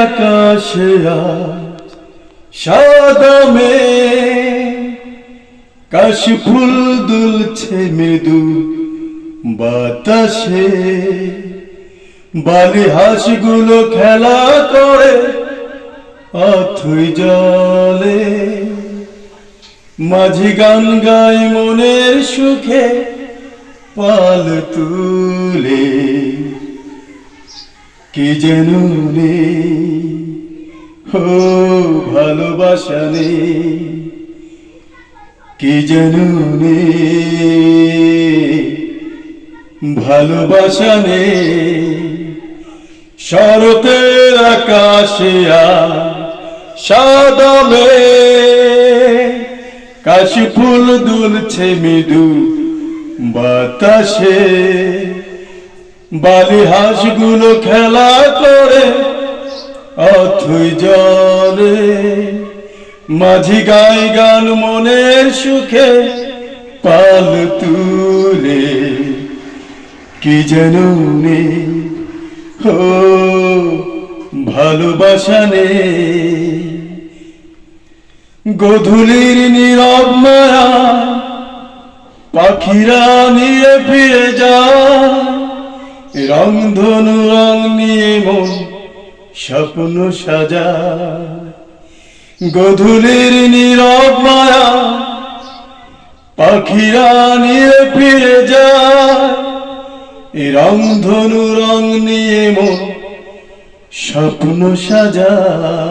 আকাশে আজ সাদা মেঘ, কাশ ফুল দুলছে মৃদু বাতাসে, বালি হাঁসগুলো খেলা করে অথই জলে। মাঝি গান গায় মনের সুখে পাল তুলে, কি যেন নেই ও ভালোবাসা নেই, কি যেন নেই ভালোবাসা নেই। শরতের আকাশে আজ সাদা মেঘ, কাশ ফুল দুলছে মৃদু বাতাসে, বালি হাঁসগুলো খেলা করে অথই জলে। মাঝি গায় গান মনের সুখে পাল তুলে, কি যেন নেই ও ভালোবাসা নেই। গোধূলির নীরব মায়া পাখিরা নিয়ে ফিরে যায়, রংধনু রং নিয়ে মন স্বপ্ন সাজায়। গোধূলির নীরব মায়া পাখিরা নিয়ে ফিরে যায়, রংধনু রং নিয়ে মন স্বপ্ন সাজায়।